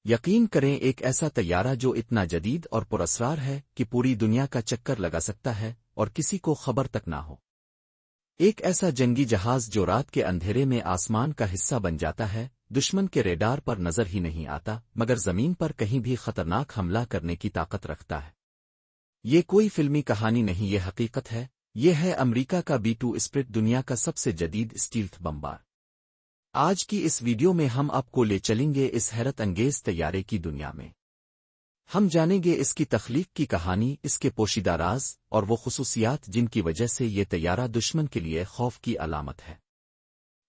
یقین کریں ایک ایسا طیارہ جو اتنا جدید اور پراسرار ہے کہ پوری دنیا کا چکر لگا سکتا ہے اور کسی کو خبر تک نہ ہو۔ ایک ایسا جنگی جہاز جو رات کے اندھیرے میں آسمان کا حصہ بن جاتا ہے، دشمن کے ریڈار پر نظر ہی نہیں آتا، مگر زمین پر کہیں بھی خطرناک حملہ کرنے کی طاقت رکھتا ہے۔ یہ کوئی فلمی کہانی نہیں، یہ حقیقت ہے۔ یہ ہے امریکہ کا B-2 اسپرٹ، دنیا کا سب سے جدید اسٹیلتھ بمبار۔ آج کی اس ویڈیو میں ہم آپ کو لے چلیں گے اس حیرت انگیز طیارے کی دنیا میں۔ ہم جانیں گے اس کی تخلیق کی کہانی، اس کے پوشیدہ راز اور وہ خصوصیات جن کی وجہ سے یہ طیارہ دشمن کے لیے خوف کی علامت ہے۔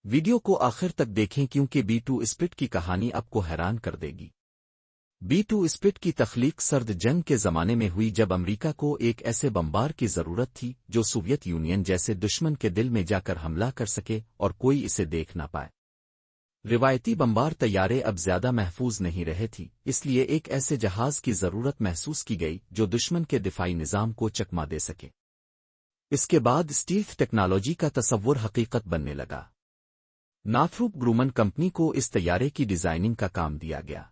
ویڈیو کو آخر تک دیکھیں کیونکہ B-2 اسپرٹ کی کہانی آپ کو حیران کر دے گی۔ B-2 اسپرٹ کی تخلیق سرد جنگ کے زمانے میں ہوئی، جب امریکہ کو ایک ایسے بمبار کی ضرورت تھی جو سوویت یونین جیسے دشمن کے دل میں جا کر حملہ کر سکے اور کوئی اسے دیکھ نہ پائے۔ روایتی بمبار طیارے اب زیادہ محفوظ نہیں رہے تھی، اس لیے ایک ایسے جہاز کی ضرورت محسوس کی گئی جو دشمن کے دفاعی نظام کو چکما دے سکے۔ اس کے بعد اسٹیلتھ ٹیکنالوجی کا تصور حقیقت بننے لگا۔ نارتھروپ گرومن کمپنی کو اس طیارے کی ڈیزائننگ کا کام دیا گیا۔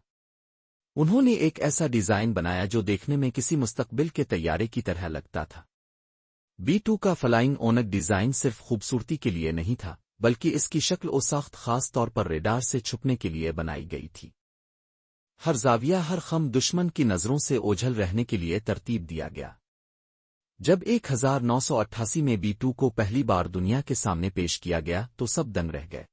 انہوں نے ایک ایسا ڈیزائن بنایا جو دیکھنے میں کسی مستقبل کے طیارے کی طرح لگتا تھا۔ B-2 کا فلائنگ اونٹ ڈیزائن صرف خوبصورتی کے لیے نہیں تھا، بلکہ اس کی شکل و ساخت خاص طور پر ریڈار سے چھپنے کے لیے بنائی گئی تھی۔ ہر زاویہ، ہر خم دشمن کی نظروں سے اوجھل رہنے کے لیے ترتیب دیا گیا۔ جب 1988 میں B-2 کو پہلی بار دنیا کے سامنے پیش کیا گیا تو سب دنگ رہ گئے۔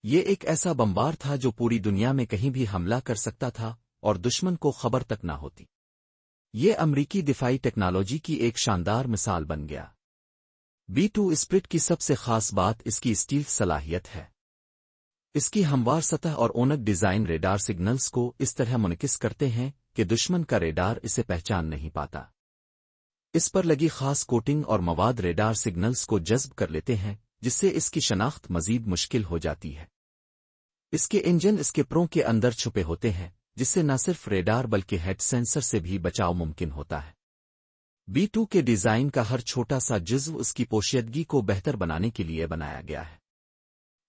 یہ ایک ایسا بمبار تھا جو پوری دنیا میں کہیں بھی حملہ کر سکتا تھا اور دشمن کو خبر تک نہ ہوتی۔ یہ امریکی دفاعی ٹیکنالوجی کی ایک شاندار مثال بن گیا۔ B-2 اسپرٹ کی سب سے خاص بات اس کی اسٹیلتھ صلاحیت ہے۔ اس کی ہموار سطح اور اونٹ ڈیزائن ریڈار سگنلز کو اس طرح منعکس کرتے ہیں کہ دشمن کا ریڈار اسے پہچان نہیں پاتا۔ اس پر لگی خاص کوٹنگ اور مواد ریڈار سگنلز کو جذب کر لیتے ہیں، جس سے اس کی شناخت مزید مشکل ہو جاتی ہے۔ اس کے انجن اس کے پروں کے اندر چھپے ہوتے ہیں، جس سے نہ صرف ریڈار بلکہ ہیڈ سینسر سے بھی بچاؤ ممکن ہوتا ہے۔ B-2 کے ڈیزائن کا ہر چھوٹا سا جزو اس کی پوشیدگی کو بہتر بنانے کے لیے بنایا گیا ہے۔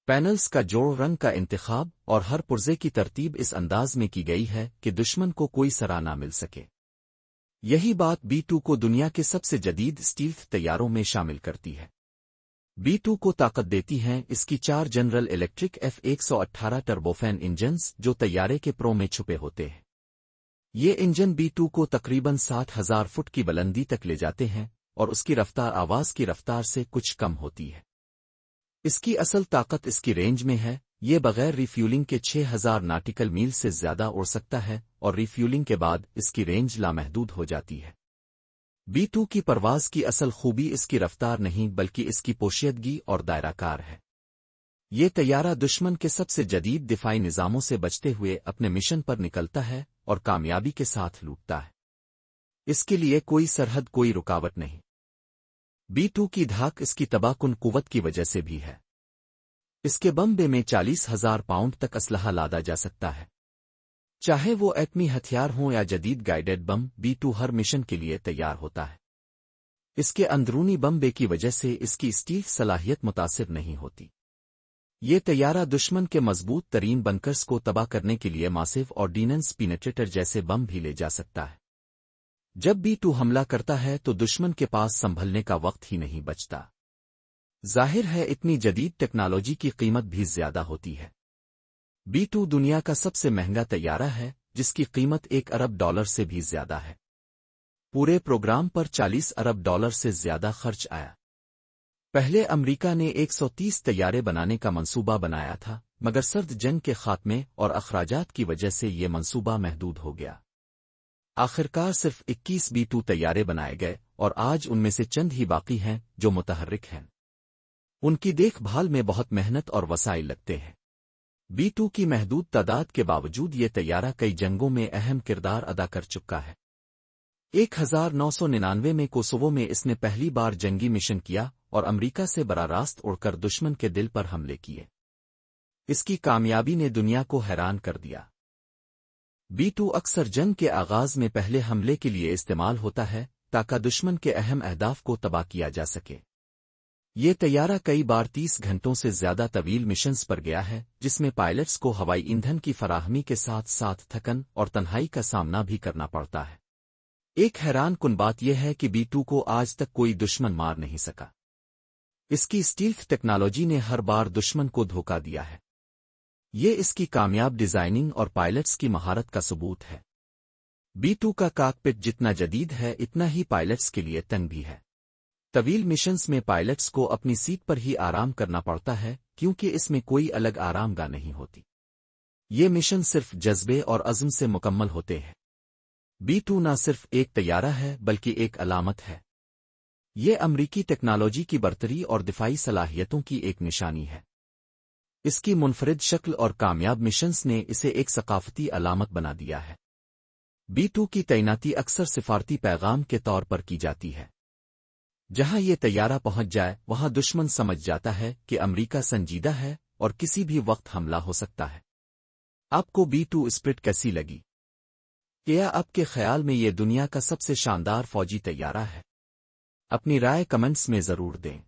پینلز کا جوڑ، رنگ کا انتخاب اور ہر پرزے کی ترتیب اس انداز میں کی گئی ہے کہ دشمن کو کوئی سرا نہ مل سکے۔ یہی بات B-2 کو دنیا کے سب سے جدید اسٹیلتھ طیاروں میں شامل کرتی ہے۔ B-2 کو طاقت دیتی ہیں اس کی 4 جنرل الیکٹرک F-118 ٹربوفین انجنز جو طیارے کے پروں میں چھپے ہوتے ہیں۔ یہ انجن B-2 کو تقریباً 60,000 فٹ کی بلندی تک لے جاتے ہیں اور اس کی رفتار آواز کی رفتار سے کچھ کم ہوتی ہے۔ اس کی اصل طاقت اس کی رینج میں ہے، یہ بغیر ریفیولنگ کے 6,000 ناٹیکل میل سے زیادہ اڑ سکتا ہے اور ریفیولنگ کے بعد اس کی رینج لامحدود ہو جاتی ہے۔ B-2 کی پرواز کی اصل خوبی اس کی رفتار نہیں بلکہ اس کی پوشیدگی اور دائرہ کار ہے۔ یہ طیارہ دشمن کے سب سے جدید دفاعی نظاموں سے بچتے ہوئے اپنے مشن پر نکلتا ہے اور کامیابی کے ساتھ لوٹتا ہے۔ اس کے لیے کوئی سرحد، کوئی رکاوٹ نہیں۔ B-2 کی دھاک اس کی تباہ کن قوت کی وجہ سے بھی ہے۔ اس کے بم بے میں 40,000 پاؤنڈ تک اسلحہ لادا جا سکتا ہے۔ چاہے وہ ایٹمی ہتھیار ہوں یا جدید گائیڈڈ بم، B-2 ہر مشن کے لیے تیار ہوتا ہے۔ اس کے اندرونی بم بے کی وجہ سے اس کی اسٹیلتھ صلاحیت متاثر نہیں ہوتی۔ یہ طیارہ دشمن کے مضبوط ترین بنکرز کو تباہ کرنے کے لیے ماسیو آرڈیننس پینیٹریٹر جیسے بم بھی لے جا سکتا ہے۔ جب B-2 حملہ کرتا ہے تو دشمن کے پاس سنبھلنے کا وقت ہی نہیں بچتا۔ ظاہر ہے اتنی جدید ٹیکنالوجی کی قیمت بھی زیادہ ہوتی ہے۔ B-2 دنیا کا سب سے مہنگا طیارہ ہے جس کی قیمت $1 ارب سے بھی زیادہ ہے۔ پورے پروگرام پر $40 ارب سے زیادہ خرچ آیا۔ پہلے امریکہ نے 130 طیارے بنانے کا منصوبہ بنایا تھا، مگر سرد جنگ کے خاتمے اور اخراجات کی وجہ سے یہ منصوبہ محدود ہو گیا۔ آخرکار صرف 21 B-2 طیارے بنائے گئے اور آج ان میں سے چند ہی باقی ہیں جو متحرک ہیں۔ ان کی دیکھ بھال میں بہت محنت اور وسائل لگتے ہیں۔ B-2 کی محدود تعداد کے باوجود یہ طیارہ کئی جنگوں میں اہم کردار ادا کر چکا ہے۔ 1999 میں کوسوو میں اس نے پہلی بار جنگی مشن کیا اور امریکہ سے براہ راست اڑ کر دشمن کے دل پر حملے کیے۔ اس کی کامیابی نے دنیا کو حیران کر دیا۔ B-2 اکثر جنگ کے آغاز میں پہلے حملے کے لیے استعمال ہوتا ہے تاکہ دشمن کے اہم اہداف کو تباہ کیا جا سکے۔ یہ طیارہ کئی بار 30 گھنٹوں سے زیادہ طویل مشنز پر گیا ہے، جس میں پائلٹس کو ہوائی ایندھن کی فراہمی کے ساتھ ساتھ تھکن اور تنہائی کا سامنا بھی کرنا پڑتا ہے۔ ایک حیران کن بات یہ ہے کہ B-2 کو آج تک کوئی دشمن مار نہیں سکا۔ اس کی اسٹیلتھ ٹیکنالوجی نے ہر بار دشمن کو دھوکا دیا ہے۔ یہ اس کی کامیاب ڈیزائننگ اور پائلٹس کی مہارت کا ثبوت ہے۔ B-2 کا کاکپٹ جتنا جدید ہے اتنا ہی پائلٹس کے لیے تنگ بھی ہے۔ طویل مشنز میں پائلٹس کو اپنی سیٹ پر ہی آرام کرنا پڑتا ہے کیونکہ اس میں کوئی الگ آرام گاہ نہیں ہوتی۔ یہ مشن صرف جذبے اور عزم سے مکمل ہوتے ہیں۔ B-2 نہ صرف ایک طیارہ ہے بلکہ ایک علامت ہے۔ یہ امریکی ٹیکنالوجی کی برتری اور دفاعی صلاحیتوں کی ایک نشانی ہے۔ اس کی منفرد شکل اور کامیاب مشنز نے اسے ایک ثقافتی علامت بنا دیا ہے۔ B-2 کی تعیناتی اکثر سفارتی پیغام کے طور پر کی جاتی ہے۔ جہاں یہ طیارہ پہنچ جائے وہاں دشمن سمجھ جاتا ہے کہ امریکہ سنجیدہ ہے اور کسی بھی وقت حملہ ہو سکتا ہے۔ آپ کو B-2 اسپرٹ کیسی لگی؟ کیا آپ کے خیال میں یہ دنیا کا سب سے شاندار فوجی طیارہ ہے؟ اپنی رائے کمنٹس میں ضرور دیں۔